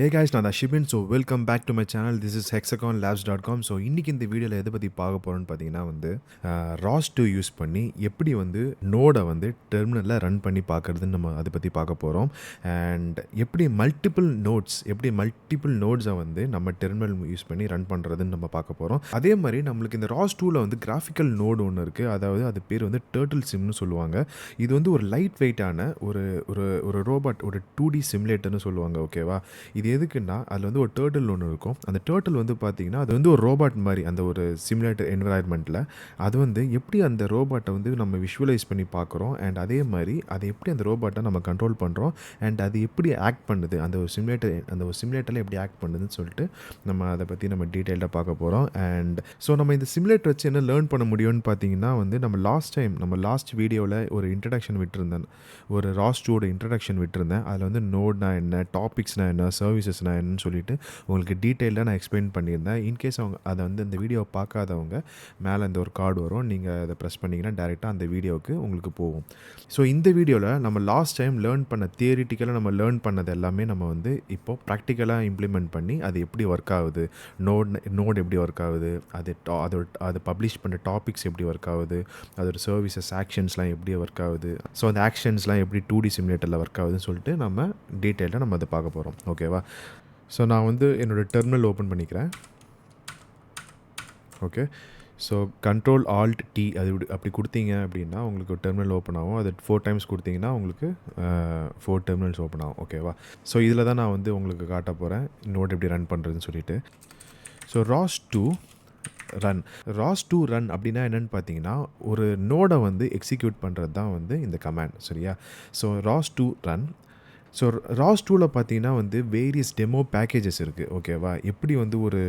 Hey guys, நான் தான் Shibin. So welcome back to my channel. This is hexaconlabs.com. So இன்றைக்கி இந்த வீடியோவில் எதை பற்றி பார்க்க போகிறோன்னு பார்த்தீங்கன்னா ROS2 யூஸ் பண்ணி எப்படி நோடை டெர்மினலில் ரன் பண்ணி பார்க்குறதுன்னு நம்ம அதை பற்றி பார்க்க போகிறோம். அண்ட் எப்படி மல்டிபிள் நோட்ஸை நம்ம டெர்மினல் யூஸ் பண்ணி ரன் பண்ணுறதுன்னு நம்ம பார்க்க போகிறோம். அதே மாதிரி நம்மளுக்கு இந்த ROS2வில் கிராஃபிக்கல் நோடு ஒன்று இருக்குது. அதாவது அது பேர் TurtleSimனு சொல்லுவாங்க. இது ஒரு லைட் வெயிட்டான ஒரு ரோபோட், ஒரு 2D சிமுலேட்டர்னு சொல்லுவாங்க. ஓகேவா? இது எதுக்குன்னா அதில் ஒரு டேர்ட்டில் ஒன்று இருக்கும். அந்த டேர்ட்டில் பார்த்தீங்கன்னா அது ஒரு ரோபோட் மாதிரி அந்த ஒரு சிமுலேட்டர் என்விரான்மெண்ட்டில் அது எப்படி அந்த ரோபோட்டை நம்ம விஷுவலைஸ் பண்ணி பார்க்குறோம். அண்ட் அதே மாதிரி அதை எப்படி அந்த ரோபோட்டை நம்ம கண்ட்ரோல் பண்ணுறோம். அண்ட் அது எப்படி ஆக்ட் பண்ணுது, அந்த ஒரு சிமுலேட்டரில் எப்படி ஆக்ட் பண்ணுதுன்னு சொல்லிட்டு நம்ம அதை பற்றி நம்ம டீட்டெயில்டாக பார்க்க போகிறோம். அண்ட் ஸோ நம்ம இந்த சிமுலேட்டர் வச்சு என்ன லேர்ன் பண்ண முடியும்னு பார்த்தீங்கன்னா நம்ம லாஸ்ட் வீடியோவில் ஒரு இன்ட்ரடக்ஷன் விட்டுருந்தேன். ஒரு ROS2 இன்ட்ரடக்ஷன் விட்டுருந்தேன். அதில் நோட்னா என்ன, டாபிக்ஸ்னா என்ன, சர்வீசஸ்னா என்னன்னு சொல்லிட்டு உங்களுக்கு டீட்டெயிலாக நான் எக்ஸ்பிளைன் பண்ணியிருந்தேன். இன்கேஸ் அவங்க அதை இந்த வீடியோவை பார்க்காதவங்க மேலே இந்த ஒரு கார்டு வரும், நீங்கள் அதை ப்ரெஸ் பண்ணிங்கன்னா டேரெக்டாக அந்த வீடியோவுக்கு உங்களுக்கு போகும். ஸோ இந்த வீடியோவில் நம்ம லாஸ்ட் டைம் தியரிட்டிக்கலாக நம்ம லேர்ன் பண்ணது எல்லாமே நம்ம இப்போது ப்ராக்டிக்கலாக இம்ப்ளிமெண்ட் பண்ணி அது எப்படி ஒர்க் ஆகுது, நோட் எப்படி ஒர்க் ஆகுது, அது பப்ளிஷ் பண்ணுற டாபிக்ஸ் எப்படி ஒர்க் ஆகுது, அதோட சர்வீசஸ் ஆக்ஷன்ஸ்லாம் எப்படி ஒர்க் ஆகுது, ஸோ அந்த ஆக்ஷன்ஸ்லாம் எப்படி 2D சிமுலேட்டரில் ஒர்க் ஆகுதுன்னு சொல்லிட்டு நம்ம டீட்டெயிலாக நம்ம அதை பார்க்க போகிறோம். ஓகேவா? ஸோ நான் என்னோடய டெர்மினல் ஓப்பன் பண்ணிக்கிறேன். ஓகே, ஸோ Ctrl+Alt+T அது அப்படி கொடுத்தீங்க அப்படின்னா உங்களுக்கு ஒரு டெர்மினல் ஓப்பன் ஆகும். அது 4 டைம்ஸ் கொடுத்தீங்கன்னா உங்களுக்கு 4 டெர்மினல்ஸ் ஓப்பன் ஆகும். ஓகேவா? ஸோ இதில் தான் நான் உங்களுக்கு காட்ட போகிறேன் நோட் எப்படி ரன் பண்ணுறதுன்னு சொல்லிட்டு. ஸோ ROS2 ரன் அப்படின்னா என்னென்னு பார்த்தீங்கன்னா ஒரு நோடை எக்ஸிக்யூட் பண்ணுறது தான் இந்த கமாண்ட். சரியா? So ROS2 run. ஸோ ROS2வில் பார்த்தீங்கன்னா வேரியஸ் டெமோ பேக்கேஜஸ் இருக்குது. ஓகேவா? எப்படி ஒரு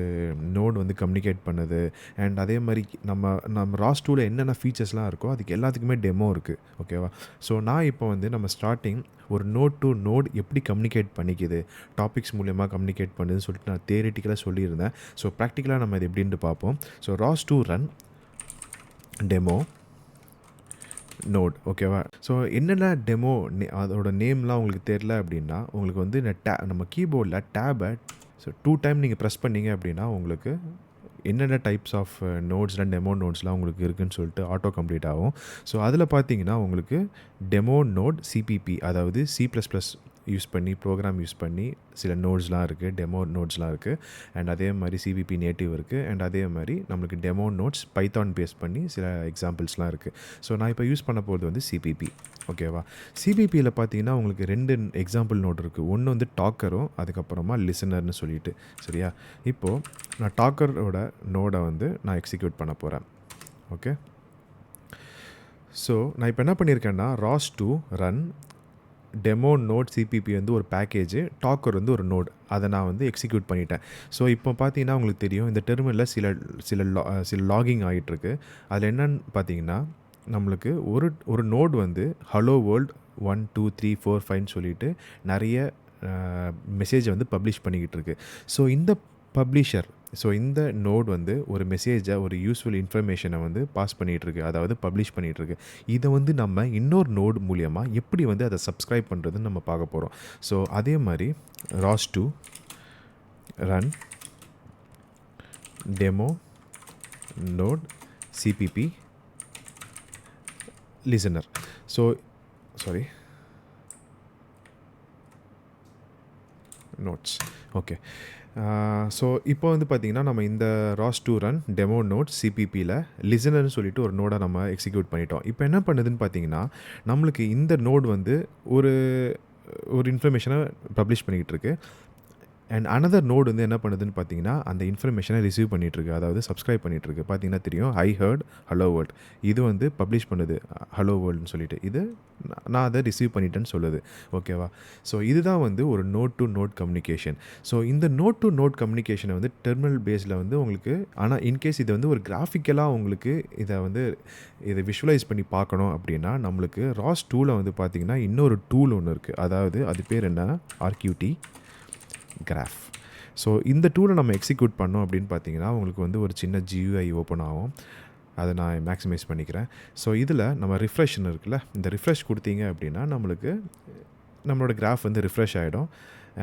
நோடு கம்யூனிகேட் பண்ணுது. அண்ட் அதே மாதிரி நம்ம ROS2வில் என்னென்ன ஃபீச்சர்ஸ்லாம் இருக்கோ அதுக்கு எல்லாத்துக்குமே டெமோ இருக்குது. ஓகேவா? ஸோ நான் இப்போ நம்ம ஸ்டார்டிங் ஒரு நோட் டு நோட் எப்படி கம்யூனிகேட் பண்ணிக்குது, டாபிக்ஸ் மூலயமா கம்யூனிகேட் பண்ணுதுன்னு சொல்லிட்டு நான் தியரிட்டிக்கலாக சொல்லியிருந்தேன். ஸோ ப்ராக்டிக்கலாக நம்ம இது எப்படின்ட்டு பார்ப்போம். So ROS2 run demo node. ஓகேவா? ஸோ என்னென்ன டெமோ அதோட நேம்லாம் உங்களுக்கு தெரில அப்படின்னா உங்களுக்கு இந்த நம்ம கீபோர்டில் டேபை 2 டைம் நீங்கள் ப்ரெஸ் பண்ணிங்க அப்படின்னா உங்களுக்கு என்னென்ன டைப்ஸ் ஆஃப் நோட்ஸ்லாம் டெமோ நோட்ஸ்லாம் உங்களுக்கு இருக்குதுன்னு சொல்லிட்டு ஆட்டோ கம்ப்ளீட் ஆகும். ஸோ அதில் பார்த்தீங்கன்னா உங்களுக்கு டெமோ நோட் சிபிபி, அதாவது C++ யூஸ் பண்ணி ப்ரோக்ராம் யூஸ் பண்ணி சில நோட்ஸ்லாம் இருக்குது, டெமோ நோட்ஸ்லாம் இருக்குது. அண்ட் அதே மாதிரி சிபிபி நேட்டிவ் இருக்குது. அண்ட் அதே மாதிரி நம்மளுக்கு டெமோ நோட்ஸ் பைத்தான் பேஸ் பண்ணி சில எக்ஸாம்பிள்ஸ்லாம் இருக்குது. ஸோ நான் இப்போ யூஸ் பண்ண போகிறது சிபிபி. ஓகேவா? சிபிபியில் பார்த்தீங்கன்னா உங்களுக்கு 2 எக்ஸாம்பிள் நோட் இருக்குது. ஒன்று டாக்கரும் அதுக்கப்புறமா லிசனர்னு சொல்லிட்டு. சரியா? இப்போது நான் டாக்கரோட நோடை நான் எக்ஸிக்யூட் பண்ண போகிறேன். ஓகே, ஸோ நான் இப்போ என்ன பண்ணியிருக்கேன்னா ROS2 run demo node CPP ஒரு பேக்கேஜ், டாக்கர் ஒரு நோட், அதை நான் எக்ஸிக்யூட் பண்ணிட்டேன். ஸோ இப்போ பார்த்தீங்கன்னா உங்களுக்கு தெரியும் இந்த டெர்மினலில் சில லாகிங் ஆகிட்டுருக்கு. அதில் என்னன்னு பார்த்தீங்கன்னா நம்மளுக்கு ஒரு நோட் ஹலோ வேர்ல்ட் 1 2 3 4 5 சொல்லிட்டு நிறைய மெசேஜை பப்ளிஷ் பண்ணிக்கிட்டு இருக்கு. ஸோ இந்த நோட் ஒரு மெசேஜை, ஒரு யூஸ்ஃபுல் இன்ஃபர்மேஷனை பாஸ் பண்ணிகிட்ருக்கு, அதாவது பப்ளிஷ் பண்ணிகிட்ருக்கு. இதை நம்ம இன்னொரு நோட் மூலியமாக எப்படி அதை சப்ஸ்கிரைப் பண்ணுறதுன்னு நம்ம பார்க்க போகிறோம். ஸோ அதே மாதிரி ROS2 run demo node CPP listener. So nodes. Okay, so இப்போ பார்த்தீங்கன்னா நம்ம இந்த ROS2 ரன் டெமோ நோட் சிபிபியில் லிசனர்னு சொல்லிட்டு ஒரு நோடை நம்ம எக்ஸிக்யூட் பண்ணிட்டோம். இப்போ என்ன பண்ணுதுன்னு பார்த்தீங்கன்னா நம்மளுக்கு இந்த நோட் ஒரு இன்ஃபர்மேஷனை பப்ளிஷ் பண்ணிக்கிட்டு இருக்கு. அண்ட் அனதர் நோடு என்ன பண்ணுதுன்னு பார்த்தீங்கன்னா அந்த இன்ஃபர்மேஷனை ரிசீவ் பண்ணிகிட்ருக்கு, அதாவது சப்ஸ்கிரைப் பண்ணிகிட்ருக்கு. பார்த்தீங்கன்னா தெரியும், ஐ ஹர்ட் ஹலோ வேர்ல்ட். இது பப்ளிஷ் பண்ணுது ஹலோ வேர்ல்டுன்னு சொல்லிட்டு. இது நான் அதை ரிசீவ் பண்ணிட்டேன்னு சொல்லுது. ஓகேவா? ஸோ இதுதான் ஒரு node to node communication. So இந்த நோட் டு நோட் கம்யூனிகேஷனை டெர்மினல் பேஸில் உங்களுக்கு, ஆனால் இன்கேஸ் இது ஒரு கிராஃபிக்கலாக உங்களுக்கு இதை விஷுவலைஸ் பண்ணி பார்க்கணும் அப்படின்னா நம்மளுக்கு ROS2வில் பார்த்தீங்கன்னா இன்னொரு டூல் ஒன்று இருக்குது. அதாவது அது பேர் என்ன, RQT கிராஃப். ஸோ இந்த டூலை நம்ம எக்ஸிக்யூட் பண்ணோம் அப்படின்னு பார்த்தீங்கன்னா உங்களுக்கு ஒரு சின்ன GUI ஓப்பன் ஆகும். அதை நான் மேக்ஸிமைஸ் பண்ணிக்கிறேன். ஸோ இதில் நம்ம ரிஃப்ரெஷ்னு இருக்குல்ல, இந்த ரிஃப்ரெஷ் கொடுத்தீங்க அப்படின்னா நம்மளோட கிராஃப் ரிஃப்ரெஷ் ஆகிடும்.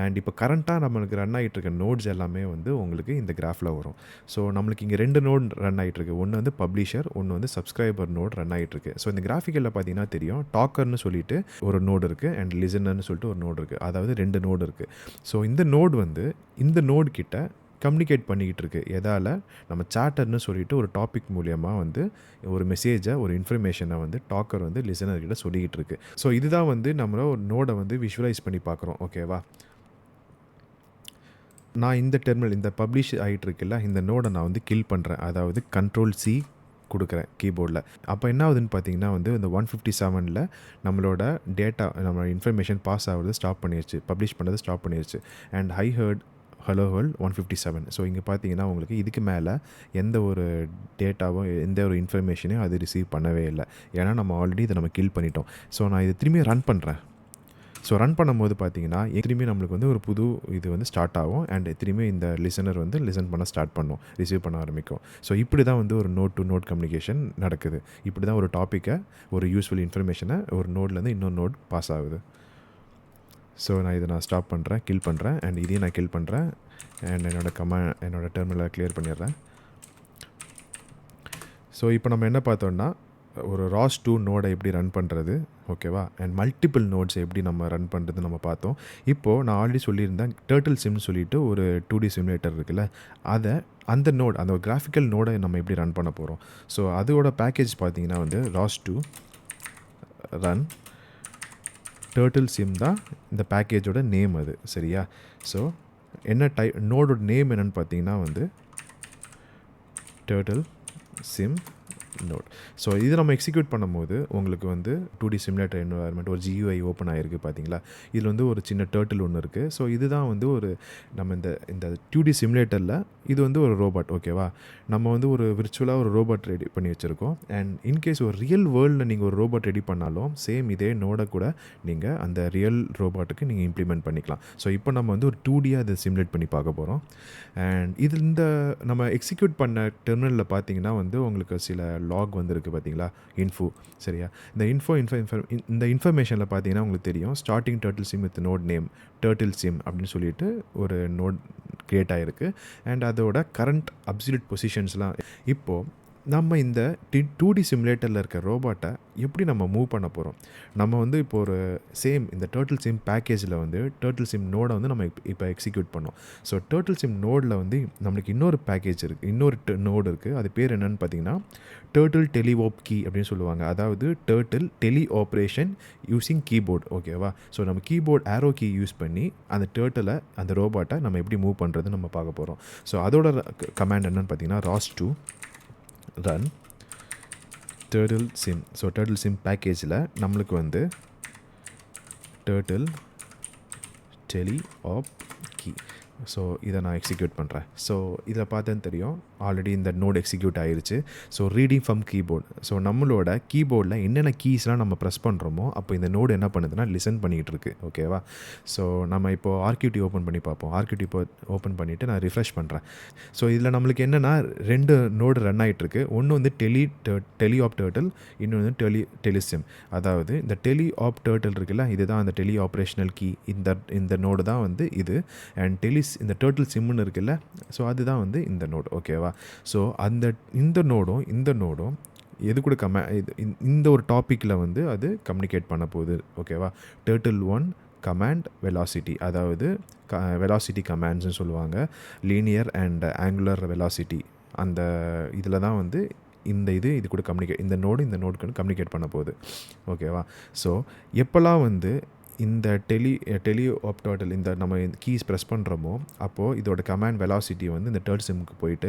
அண்ட் இப்போ கரண்ட்டாக நம்மளுக்கு ரன் ஆகிட்டு இருக்க நோட்ஸ் எல்லாமே வந்து உங்களுக்கு இந்த கிராஃபில் வரும். ஸோ நம்மளுக்கு இங்கே 2 நோட் ரன் ஆகிட்டுருக்கு. ஒன்று வந்து பப்ளிஷர், ஒன்று வந்து சப்ஸ்கிரைபர் நோட் ரன் ஆகிட்டுருக்கு. ஸோ இந்த கிராஃபிக்கலில் பார்த்தீங்கன்னா தெரியும், டாக்கர்னு சொல்லிட்டு ஒரு நோடு இருக்குது அண்ட் லிசனர்னு சொல்லிட்டு ஒரு நோடு இருக்குது. அதாவது 2 நோடு இருக்குது. ஸோ இந்த நோடு வந்து இந்த நோடு கிட்ட கம்யூனிகேட் பண்ணிக்கிட்டு இருக்கு. எதால்? நம்ம சாட்டர்னு சொல்லிட்டு ஒரு டாபிக் மூலியமாக வந்து ஒரு மெசேஜை, ஒரு இன்ஃபர்மேஷனை வந்து டாக்கர் வந்து லிசனர்கிட்ட சொல்லிக்கிட்டு இருக்கு. ஸோ இதுதான் வந்து நம்மள ஒரு நோடை வந்து விஷுவலைஸ் பண்ணி பார்க்குறோம். ஓகேவா? நான் இந்த டெர்மினல், இந்த பப்ளிஷ் ஆகிட்டு இருக்குல்ல, இந்த நோடை நான் வந்து கில் பண்ணுறேன். அதாவது Ctrl+C கொடுக்குறேன் கீபோர்டில். அப்போ என்ன ஆகுதுன்னு பார்த்தீங்கன்னா வந்து இந்த 157ல் நம்மளோட டேட்டா, நம்மளோட இன்ஃபர்மேஷன் பாஸ் ஆகுறது ஸ்டாப் பண்ணிடுச்சு, பப்ளிஷ் பண்ணுறது ஸ்டாப் பண்ணிடுச்சு. And I heard hello world 157. So இங்கே பார்த்தீங்கன்னா உங்களுக்கு இதுக்கு மேலே எந்த ஒரு டேட்டாவும், எந்த ஒரு இன்ஃபர்மேஷனையும் அது ரிசீவ் பண்ணவே இல்லை. ஏன்னா நம்ம ஆல்ரெடி இதை நம்ம கில் பண்ணிட்டோம். ஸோ நான் இது திரும்பி ரன் பண்ணுறேன். ஸோ ரன் பண்ணும்போது பார்த்தீங்கன்னா திரும்பி நம்மளுக்கு வந்து ஒரு புது இது வந்து ஸ்டார்ட் ஆகும். அண்ட் திரும்பி இந்த லிசனர் வந்து லிசன் பண்ண ஸ்டார்ட் பண்ணும், ரிசீவ் பண்ண ஆரம்பிக்கும். ஸோ இப்படி தான் வந்து ஒரு நோட் டு நோட் கம்யூனிகேஷன் நடக்குது. இப்படி தான் ஒரு டாப்பிக்கை, ஒரு யூஸ்ஃபுல் இன்ஃபர்மேஷனை ஒரு நோட்லேருந்து இன்னொரு நோட் பாஸ் ஆகுது. ஸோ நான் இதை ஸ்டாப் பண்ணுறேன், கில் பண்ணுறேன். அண்ட் இதையும் நான் கில் பண்ணுறேன். அண்ட் என்னோடய டெர்மினலை கிளியர் பண்ணிடுறேன். ஸோ இப்போ நம்ம என்ன பார்த்தோம்னா, ஒரு ROS2 நோடை எப்படி ரன் பண்ணுறது, ஓகேவா? அண்ட் மல்டிபிள் நோட்ஸ் எப்படி நம்ம ரன் பண்ணுறது நம்ம பார்த்தோம். இப்போது நான் ஆல்ரெடி சொல்லியிருந்தேன், TurtleSimனு சொல்லிட்டு ஒரு 2D சிமுலேட்டர் இருக்குல்ல, அந்த நோட், அந்த கிராஃபிக்கல் நோடை நம்ம எப்படி ரன் பண்ண போகிறோம். ஸோ அதோட பேக்கேஜ் பார்த்தீங்கன்னா வந்து ROS2 ரன் TurtleSim தான் இந்த பேக்கேஜோட நேம். அது சரியா? ஸோ என்ன நோடோட நேம் என்னென்னு பார்த்தீங்கன்னா வந்து TurtleSim நோட். ஸோ இது நம்ம எக்ஸிக்யூட் பண்ணும்போது உங்களுக்கு வந்து 2D சிமுலேட்டர் என்வாயர்மெண்ட் ஒரு GUI ஓப்பன் ஆகிருக்கு பார்த்தீங்களா? இதில் வந்து ஒரு சின்ன டர்ட்டில் ஒன்று இருக்குது. ஸோ இதுதான் வந்து ஒரு நம்ம இந்த 2D சிமுலேட்டரில் இது வந்து ஒரு ரோபோட். ஓகேவா? நம்ம வந்து ஒரு விர்ச்சுவலாக ஒரு ரோபோட் ரெடி பண்ணி வச்சுருக்கோம். அண்ட் இன்கேஸ் ஒரு ரியல் வேர்ல்டில் நீங்கள் ஒரு ரோபோட் ரெடி பண்ணாலும் சேம் இதே நோடை கூட நீங்கள் அந்த ரியல் ரோபோட்டுக்கு நீங்கள் இம்ப்ளிமெண்ட் பண்ணிக்கலாம். ஸோ இப்போ நம்ம வந்து ஒரு 2Dயாக அதை சிமுலேட் பண்ணி பார்க்க போகிறோம். அண்ட் இது இந்த நம்ம எக்ஸிக்யூட் பண்ண டெர்மினலில் பார்த்தீங்கன்னா வந்து உங்களுக்கு சில லாக் வந்துருக்கு பார்த்தீங்களா, இன்ஃபோ. சரியா? இந்த இந்த இன்ஃபர்மேஷனில் பார்த்தீங்கன்னா உங்களுக்கு தெரியும், starting TurtleSim with node name TurtleSim அப்படின்னு சொல்லிட்டு ஒரு நோட் க்ரியேட் ஆகிருக்கு. அண்ட் அதோட கரண்ட் அப்சல்யூட் பொசிஷன்ஸ்லாம். இப்போது நம்ம இந்த 2D சிமுலேட்டரில் இருக்க ரோபோட்டை எப்படி நம்ம மூவ் பண்ண போகிறோம். நம்ம வந்து இப்போ ஒரு சேம் இந்த TurtleSim பேக்கேஜில் வந்து TurtleSim நோடை வந்து நம்ம இப்போ எக்ஸிக்யூட் பண்ணோம். ஸோ TurtleSim நோடில் வந்து நம்மளுக்கு இன்னொரு பேக்கேஜ் இருக்குது, இன்னொரு நோடு இருக்குது. அது பேர் என்னென்னு பார்த்தீங்கன்னா Turtle Teleop Key அப்படின்னு சொல்லுவாங்க. அதாவது Turtle Tele Operation using keyboard. ஓகேவா? ஸோ நம்ம கீபோர்ட் ஆரோ கீ யூஸ் பண்ணி அந்த டர்ட்டிலை, அந்த ரோபோட்டை நம்ம எப்படி மூவ் பண்ணுறது நம்ம பார்க்க போகிறோம். ஸோ அதோட கமாண்ட் என்னென்னு பார்த்தீங்கன்னா ROS2 run TurtleSim. So TurtleSim பேக்கேஜில் நம்மளுக்கு வந்து Turtle Teleop Key. ஸோ இதை நான் எக்ஸிக்யூட் பண்ணுறேன். ஸோ இதில் பார்த்தேன்னு தெரியும், ஆல்ரெடி இந்த நோட் எக்ஸிக்யூட் ஆகிருச்சு. So reading from keyboard. So நம்மளோட கீபோர்டில் என்னென்ன கீஸ்லாம் நம்ம ப்ரெஸ் பண்ணுறோமோ அப்போ இந்த நோடு என்ன பண்ணுதுன்னா லிசன் பண்ணிகிட்டு இருக்கு. ஓகேவா? ஸோ நம்ம இப்போது RQT ஓப்பன் பண்ணி பார்ப்போம். RQT இப்போ ஓப்பன் பண்ணிவிட்டு நான் ரிஃப்ரெஷ் பண்ணுறேன். ஸோ இதில் நம்மளுக்கு என்னென்னா 2 நோடு ரன் ஆகிட்டுருக்கு. ஒன்று வந்து டெலிஆப் டர்ட்டில், இன்னொன்று வந்து TurtleSim. அதாவது இந்த டெலிஆப் டர்ட்டில் இருக்குல்ல, இதுதான் அந்த டெலி ஆப்ரேஷனல் கீ. இந்த நோடு தான் வந்து இது. அண்ட் இந்த TurtleSimனு இருக்குல்ல, ஸோ அதுதான் வந்து இந்த நோடு. ஓகேவா? ஸோ இந்த நோடும் எது கூட இந்த ஒரு டாப்பிக்கில் வந்து அது கம்யூனிகேட் பண்ண போகுது. ஓகேவா? Turtle1 கமாண்ட் வெலாசிட்டி, அதாவது வெலாசிட்டி கமாண்ட்ஸ்னு சொல்லுவாங்க. லீனியர் அண்ட் ஆங்குலர் வெலாசிட்டி, அந்த இதில் தான் வந்து இது கூட இந்த நோடு கம்யூனிகேட் பண்ண போகுது. ஓகேவா? ஸோ எப்போல்லாம் வந்து இந்த டெலிஆப் டர்ட்டில் இந்த நம்ம கீஸ் ப்ரெஸ் பண்ணுறோமோ அப்போது இதோட கமாண்ட் வெலாசிட்டி வந்து இந்த TurtleSimக்கு போயிட்டு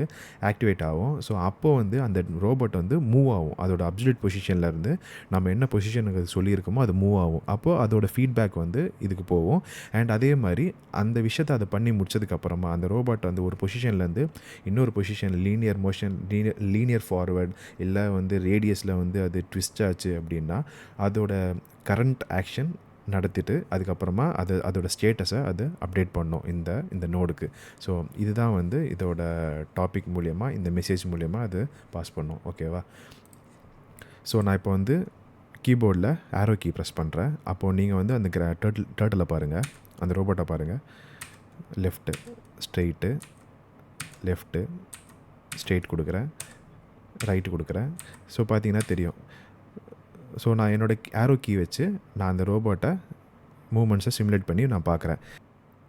ஆக்டிவேட் ஆகும். ஸோ அப்போது வந்து அந்த ரோபோட் வந்து மூவ் ஆகும். அதோட அப்சல்யூட் பொசிஷன்லேருந்து நம்ம என்ன பொசிஷனுக்கு சொல்லியிருக்கோமோ அது மூவ் ஆகும். அப்போது அதோட ஃபீட்பேக் வந்து இதுக்கு போகும். அண்ட் அதே மாதிரி அந்த விஷயத்தை அதை பண்ணி முடிச்சதுக்கப்புறமா அந்த ரோபோட் வந்து ஒரு பொசிஷன்லேருந்து இன்னொரு position linear motion, linear forward இல்லை வந்து ரேடியஸில் வந்து அது ட்விஸ்ட் ஆச்சு அப்படின்னா அதோட கரண்ட் ஆக்ஷன் நடத்திட்டு அதுக்கப்புறமா அதோட ஸ்டேட்டஸை அது அப்டேட் பண்ணோம் இந்த நோடுக்கு. ஸோ இதுதான் வந்து இதோட டாபிக் மூலயமா, இந்த மெசேஜ் மூலயமா அது பாஸ் பண்ணோம். ஓகேவா? ஸோ நான் இப்போ வந்து கீபோர்டில் ஆரோ கீ ப்ரெஸ் பண்ணுறேன். அப்போது நீங்கள் வந்து அந்த டர்ட்டில் பாருங்கள். அந்த ரோபோட்டை பாருங்கள். லெஃப்ட்டு ஸ்ட்ரெயிட்டு, லெஃப்ட்டு ஸ்ட்ரெயிட் கொடுக்குறேன், ரைட்டு கொடுக்குறேன். ஸோ பார்த்தீங்கன்னா தெரியும். ஸோ நான் என்னோடய ஆரோ கீ வச்சு நான் அந்த ரோபோட்டை மூமெண்ட்ஸை சிமுலேட் பண்ணி நான் பார்க்குறேன்.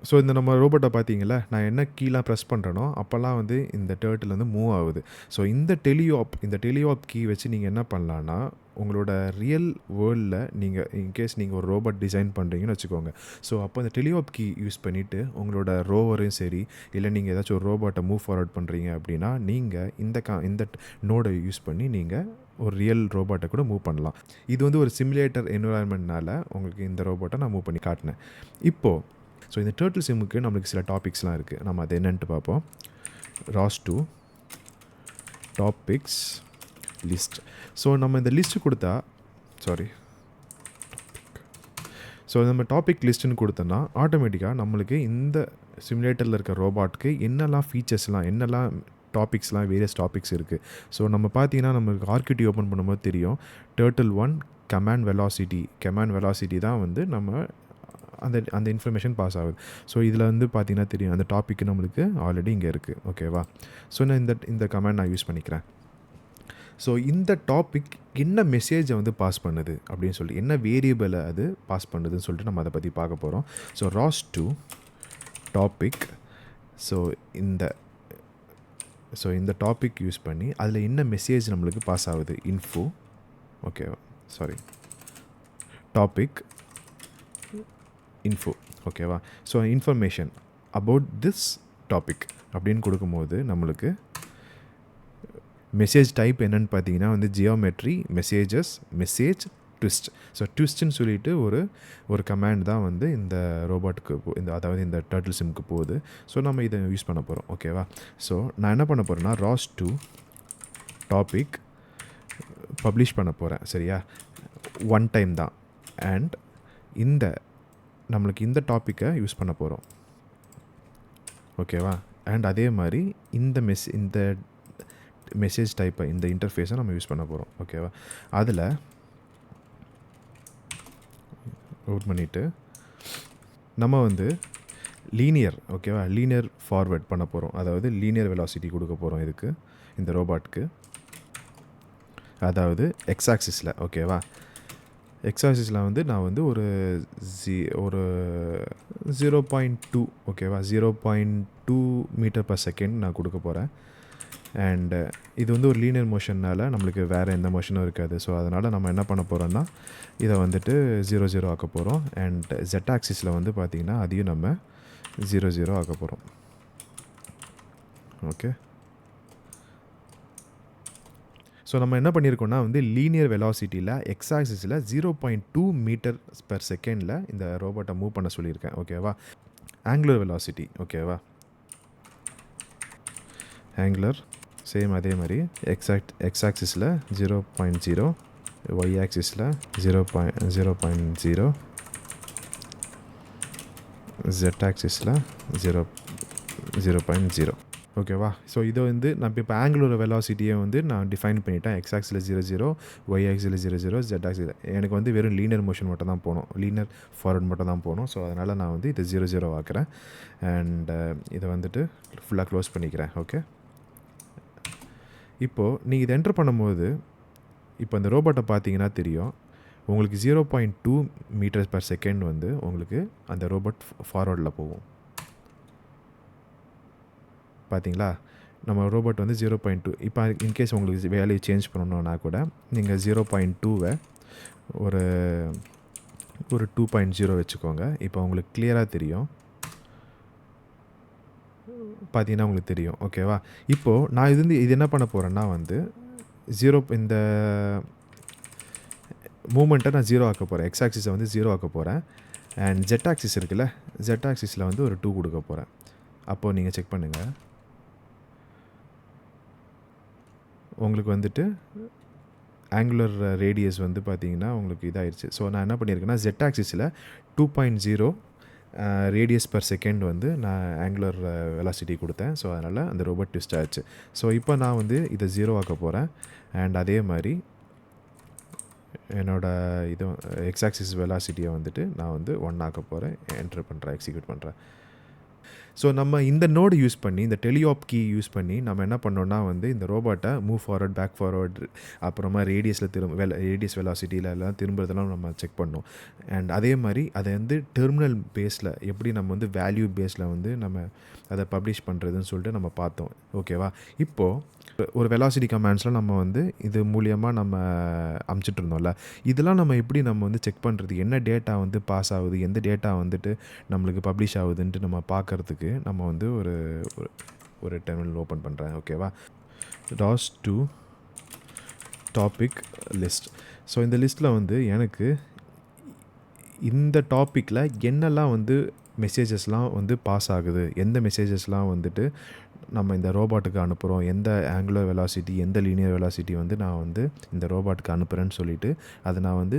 ஸோ இந்த நம்ம ரோபோட்டை பார்த்தீங்களா, நான் என்ன கீலாம் ப்ரெஸ் பண்ணுறேனோ அப்போல்லாம் வந்து இந்த டர்ட்டில் வந்து மூவ் ஆகுது. ஸோ இந்த டெலிஆப் கீ வச்சு நீங்கள் என்ன பண்ணலான்னா, உங்களோட ரியல் வேர்ல்டில் நீங்கள் இன்கேஸ் நீங்கள் ஒரு ரோபோட் டிசைன் பண்ணுறீங்கன்னு வச்சுக்கோங்க. ஸோ அப்போ அந்த டெலிஆப் கீ யூஸ் பண்ணிவிட்டு உங்களோட ரோவரையும் சரி, இல்லை நீங்கள் ஏதாச்சும் ஒரு ரோபோட்டை மூவ் ஃபார்வர்ட் பண்ணுறீங்க அப்படின்னா, நீங்கள் இந்த நோடை யூஸ் பண்ணி நீங்கள் ஒரு ரியல் ரோபோட்டை கூட மூவ் பண்ணலாம். இது வந்து ஒரு சிமுலேட்டர் என்விரான்மெண்ட்னால உங்களுக்கு இந்த ரோபோட்டை நான் மூவ் பண்ணி காட்டினேன். இப்போது ஸோ இந்த TurtleSimக்கு நம்மளுக்கு சில டாபிக்ஸ்லாம் இருக்குது. நம்ம அது என்னென்ட்டு பார்ப்போம். ROS2 topics list. ஸோ நம்ம இந்த லிஸ்ட்டு கொடுத்தா ஸோ நம்ம டாபிக் லிஸ்ட்டுன்னு கொடுத்தோன்னா ஆட்டோமேட்டிக்காக நம்மளுக்கு இந்த சிமுலேட்டரில் இருக்க ரோபாட்க்கு என்னெல்லாம் ஃபீச்சர்ஸ்லாம், என்னெல்லாம் டாபிக்ஸ்லாம், வேரியஸ் டாபிக்ஸ் இருக்குது. ஸோ நம்ம பார்த்தீங்கன்னா நம்மளுக்கு ஆர்கியூடி ஓப்பன் பண்ணும்போது தெரியும், Turtle1 கமாண்ட் வெலாசிட்டி தான் வந்து நம்ம அந்த இன்ஃபர்மேஷன் பாஸ் ஆகுது. ஸோ இதில் வந்து பார்த்தீங்கன்னா தெரியும், அந்த டாபிக் நம்மளுக்கு ஆல்ரெடி இங்கே இருக்குது. ஓகேவா? ஸோ நான் இந்த கமாண்ட் நான் யூஸ் பண்ணிக்கிறேன். ஸோ இந்த டாபிக் என்ன மெசேஜை வந்து பாஸ் பண்ணுது அப்படின்னு சொல்லி, என்ன வேரியபிளை அது பாஸ் பண்ணுதுன்னு சொல்லிட்டு நம்ம அதை பற்றி பார்க்க போகிறோம். So ROS2 topic. ஸோ இந்த டாபிக் யூஸ் பண்ணி அதில் என்ன மெசேஜ் நம்மளுக்கு பாஸ் ஆகுது, இன்ஃபோ. ஓகேவா? Topic info. ஓகேவா? So information about this topic அப்படின்னு கொடுக்கும்போது நம்மளுக்கு மெசேஜ் டைப் என்னென்னு பார்த்தீங்கன்னா வந்து ஜியோமெட்ரி, மெசேஜ் ட்விஸ்ட். ஸோ ட்விஸ்ட்னு சொல்லிட்டு ஒரு கமாண்ட் தான் வந்து இந்த ரோபோட்டுக்கு அதாவது இந்த TurtleSimக்கு போகுது. ஸோ நம்ம இதை யூஸ் பண்ண போகிறோம். ஓகேவா? ஸோ நான் என்ன பண்ண போகிறேன்னா ROS2 டாபிக் பப்ளிஷ் பண்ண போகிறேன். சரியா? ஒன் டைம் தான். அண்ட் நம்மளுக்கு இந்த டாப்பிக்கை யூஸ் பண்ண போகிறோம். ஓகேவா? அண்ட் அதே மாதிரி இந்த மெசேஜ் டைப்பை, இந்த இன்டர்ஃபேஸை நம்ம யூஸ் பண்ண போகிறோம். ஓகேவா? அதில் அவுட் பண்ணிவிட்டு நம்ம வந்து லீனியர் ஃபார்வர்ட் பண்ண போகிறோம். அதாவது லீனியர் வெலாசிட்டி கொடுக்க போகிறோம் இதுக்கு, இந்த ரோபாட்க்கு. அதாவது எக்ஸாக்சிஸில். ஓகேவா? எக்ஸாக்சிஸில் வந்து நான் வந்து ஒரு 0.2 ஓகேவா, 0.2 மீட்டர்/செகண்ட் நான் கொடுக்க போகிறேன். அண்ட் இது வந்து ஒரு லீனியர் மோஷன்னால் நம்மளுக்கு வேறு எந்த மோஷனும் இருக்காது. ஸோ அதனால் நம்ம என்ன பண்ண போகிறோன்னா, இதை வந்துட்டு 0 ஆக்க போகிறோம். அண்ட் Z ஆக்சிஸில் வந்து பார்த்திங்கன்னா அதையும் நம்ம 0 ஆக்க போகிறோம். ஓகே. ஸோ நம்ம என்ன பண்ணியிருக்கோம்னா வந்து லீனியர் வெலாசிட்டியில் எக்ஸாக்சிஸில் 0.2 மீட்டர்/செகண்டில் இந்த ரோபோட்டை மூவ் பண்ண சொல்லியிருக்கேன். ஓகேவா? Angular velocity. ஓகேவா? ஆங்குலர் சேம் அதே மாதிரி எக்ஸாக்சிஸில் 0.0, ஒய் ஆக்சிஸில் 0.0, Z ஆக்சிஸில் 0.0. ஓகேவா? ஸோ இதை வந்து நான் இப்போ ஆங்குலர் வெலாசிட்டியை வந்து நான் டிஃபைன் பண்ணிட்டேன். எக்ஸாக்ஸில் 0, ஒய் ஆக்சில் 0, Z ஆக்சில் எனக்கு வந்து வெறும் லீனியர் மோஷன் மட்டும் தான் போகணும், லீனியர் ஃபார்வர்ட் மட்டும் தான் போகணும். ஸோ அதனால் நான் வந்து இதை 0 ஆக்குறேன். அண்ட் இதை வந்துட்டு ஃபுல்லாக க்ளோஸ் பண்ணிக்கிறேன். ஓகே. இப்போது நீங்கள் இதை என்டர் பண்ணும்போது இப்போ இந்த ரோபோட்டை பார்த்தீங்கன்னா தெரியும், உங்களுக்கு 0.2 மீட்டர்/செகண்ட் வந்து உங்களுக்கு அந்த ரோபோட் ஃபார்வர்டில் போகும். பார்த்தீங்களா? நம்ம ரோபோட் வந்து 0.2. இப்போ இன்கேஸ் உங்களுக்கு வேலையை சேஞ்ச் பண்ணணுன்னா கூட நீங்கள் 0.2வை ஒரு 2.0 வச்சுக்கோங்க. இப்போ உங்களுக்கு கிளியராக தெரியும். பார்த்தீங்கன்னா உங்களுக்கு தெரியும். ஓகேவா? இப்போது நான் இது என்ன பண்ண போகிறேன்னா வந்து இந்த மூமெண்ட்டை நான் 0 ஆக்க போகிறேன். எக்ஸ் ஆக்சிஸை வந்து 0 ஆக்க போகிறேன். அண்ட் Z ஆக்சிஸ் இருக்குல்ல, Z ஆக்சிஸில் வந்து ஒரு 2 கொடுக்க போகிறேன். அப்போது நீங்கள் செக் பண்ணுங்கள், உங்களுக்கு வந்துட்டு ஆங்குலர் ரேடியஸ் வந்து பார்த்தீங்கன்னா உங்களுக்கு இதாகிடுச்சு. ஸோ நான் என்ன பண்ணியிருக்கேன்னா Z ஆக்சிஸில் 2.0 ரேடியஸ்/செகண்ட் வந்து நான் ஆங்குலர் வெலாசிட்டி கொடுத்தேன். ஸோ அதனால் அந்த ரோபோட் ட்விஸ்ட் ஆச்சு. ஸோ இப்போ நான் வந்து இதை 0 ஆக்க போகிறேன். அண்ட் அதே மாதிரி என்னோட இது எக்ஸ் ஆக்சிஸ் வெலாசிட்டியை வந்துட்டு நான் வந்து 1 ஆக்க போகிறேன். என்டர் பண்ணுறேன், எக்ஸிக்யூட் பண்ணுறேன். ஸோ நம்ம இந்த நோடு யூஸ் பண்ணி, இந்த டெலிஆப் கீ யூஸ் பண்ணி நம்ம என்ன பண்ணோம்னா வந்து இந்த ரோபோட்டை மூவ் ஃபார்வர்ட், பேக் ஃபார்வர்ட், அப்புறமா ரேடியஸில் ரேடியஸ் வெலாசிட்டியில் எல்லாம் திரும்புறதெல்லாம் நம்ம செக் பண்ணோம். அண்ட் அதே மாதிரி அதை வந்து டெர்மினல் பேஸில் எப்படி நம்ம வந்து வேல்யூ பேஸில் வந்து நம்ம அதை பப்ளிஷ் பண்ணுறதுன்னு சொல்லிட்டு நம்ம பார்த்தோம். ஓகேவா? இப்போது ஒரு வெலாசிட்டி கமாண்ட்ஸ்லாம் நம்ம வந்து இது மூலியமாக நம்ம அமுச்சிட்டு இருந்தோம்ல, இதெல்லாம் நம்ம எப்படி நம்ம வந்து செக் பண்ணுறது, என்ன டேட்டா வந்து பாஸ் ஆகுது, எந்த டேட்டா வந்துட்டு நம்மளுக்கு பப்ளிஷ் ஆகுதுன்ட்டு நம்ம பார்க்குறதுக்கு நம்ம வந்து ஒரு ஒரு டெர்மினல் ஓப்பன் பண்ணுறேன். ஓகேவா? ROS2 topic list. ஸோ இந்த லிஸ்ட்டில் வந்து எனக்கு இந்த டாப்பிக்கில் என்னெல்லாம் வந்து மெசேஜஸ்லாம் வந்து பாஸ் ஆகுது, எந்த மெசேஜஸ்லாம் வந்துட்டு நம்ம இந்த ரோபாட்டுக்கு அனுப்புகிறோம், எந்த ஆங்குலர் வெலாசிட்டி, எந்த லீனியர் வெலாசிட்டி வந்து நான் வந்து இந்த ரோபாட்டுக்கு அனுப்புகிறேன்னு சொல்லிவிட்டு அதை நான் வந்து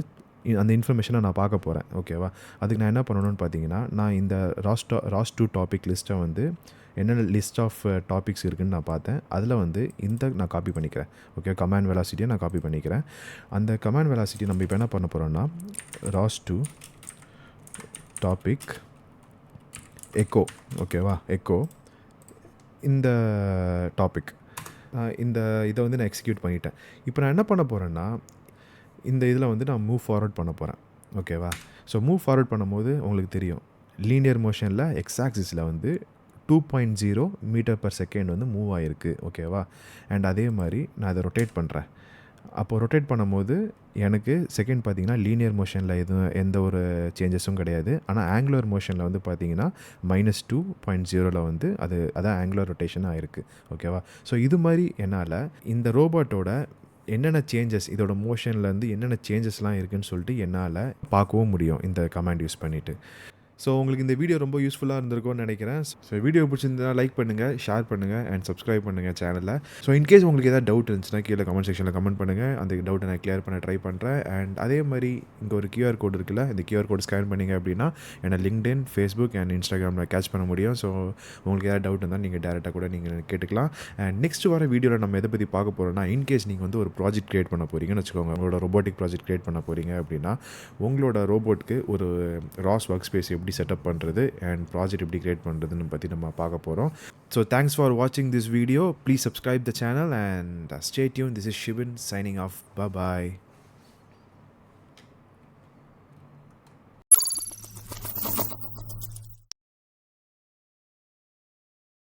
அந்த இன்ஃபர்மேஷனை நான் பார்க்க போகிறேன். ஓகேவா? அதுக்கு நான் என்ன பண்ணணும்னு பார்த்தீங்கன்னா, நான் இந்த ROS2 டாபிக் லிஸ்ட்டை வந்து என்னென்ன லிஸ்ட் ஆஃப் டாபிக்ஸ் இருக்குதுன்னு நான் பார்த்தேன். அதில் வந்து இந்த நான் காப்பி பண்ணிக்கிறேன். ஓகே, கமாண்ட் வெலாசிட்டியை நான் காப்பி பண்ணிக்கிறேன். அந்த கமாண்ட் வெலாசிட்டி நம்ம இப்போ என்ன பண்ண போகிறோம்னா ROS2 டாபிக் எக்கோ. ஓகேவா? எக்கோ இந்த டாபிக் இந்த இதை வந்து நான் எக்ஸிக்யூட் பண்ணிட்டேன். இப்போ நான் என்ன பண்ண போகிறேன்னா இந்த இதில் வந்து நான் மூவ் ஃபார்வர்ட் பண்ண போகிறேன். ஓகேவா? ஸோ மூவ் ஃபார்வர்ட் பண்ணும்போது உங்களுக்கு தெரியும், லீனியர் மோஷனில் எக்ஸ் ஆக்சிஸில் வந்து 2.0 மீட்டர்/செகண்ட் வந்து மூவ் ஆகிருக்கு. ஓகேவா? அண்ட் அதே மாதிரி நான் அதை ரொட்டேட் பண்ணுறேன். அப்போது ரொட்டேட் பண்ணும்போது எனக்கு செகண்ட் பார்த்திங்கன்னா லீனியர் மோஷனில் எந்த ஒரு சேஞ்சஸும் கிடையாது. ஆனால் ஆங்குலர் மோஷனில் வந்து பார்த்திங்கன்னா -2.0 வந்து அதான் ஆங்குலர் ரொட்டேஷன் ஆகிருக்கு. ஓகேவா? ஸோ இது மாதிரி என்னால் இந்த ரோபோட்டோட என்னென்ன சேஞ்சஸ், இதோட மோஷன்லேருந்து என்னென்ன சேஞ்சஸ்லாம் இருக்குதுன்னு சொல்லிட்டு என்னால் பார்க்கவும் முடியும் இந்த கமாண்ட் யூஸ் பண்ணிவிட்டு. ஸோ உங்களுக்கு இந்த வீடியோ ரொம்ப யூஸ்ஃபுல்லாக இருந்திருக்கும்னு நினைக்கிறேன். ஸோ வீடியோ பிடிச்சிருந்தா லைக் பண்ணுங்கள், ஷேர் பண்ணுங்கள் அண்ட் சப்ஸ்கிரைப் பண்ணுங்கள் சேனலில். ஸோ இன்கேஸ் உங்களுக்கு ஏதாவது டவுட் இருந்துச்சுன்னா கீழே கமெண்ட் செக்ஷனில் கமெண்ட் பண்ணுங்கள். அந்த டவுட்டை நான் கிளியர் பண்ண ட்ரை பண்ணுறேன். அண்ட் அதே மாதிரி இங்கே ஒரு QR கோட் இருக்குல்ல, இந்த QR கோட் ஸ்கேன் பண்ணிங்க அப்படின்னா என்னை LinkedIn, Facebook அண்ட் Instagramல கேட்ச் பண்ண முடியும். ஸோ உங்களுக்கு ஏதாவது டவுட் இருந்தால் நீங்கள் டேரெக்டாக கூட நீங்கள் கேட்டுக்கலாம். அண்ட் நெக்ஸ்ட் வர வீடியோவில் நம்ம எதை பற்றி பார்க்க போகிறோம்னா, இன்கேஸ் நீங்கள் வந்து ஒரு ப்ராஜெக்ட் க்ரியேட் பண்ண போகிறீங்கன்னு வச்சுக்கோங்க, உங்களோட ரோபோட்டிக் ப்ராஜெக்ட் க்ரியேட் பண்ண போகிறீங்க அப்படின்னா உங்களோட ரோபோட்டுக்கு ஒரு ROS ஒர்க் ஸ்பேஸ் எப்படி செட்டப் பண்ணுறது and project எப்படி create பண்றதுன்னு பத்தி நம்ம பார்க்க போறோம். So thanks for watching this video. Please subscribe the channel and stay tuned. This is Shibin signing off. Bye bye.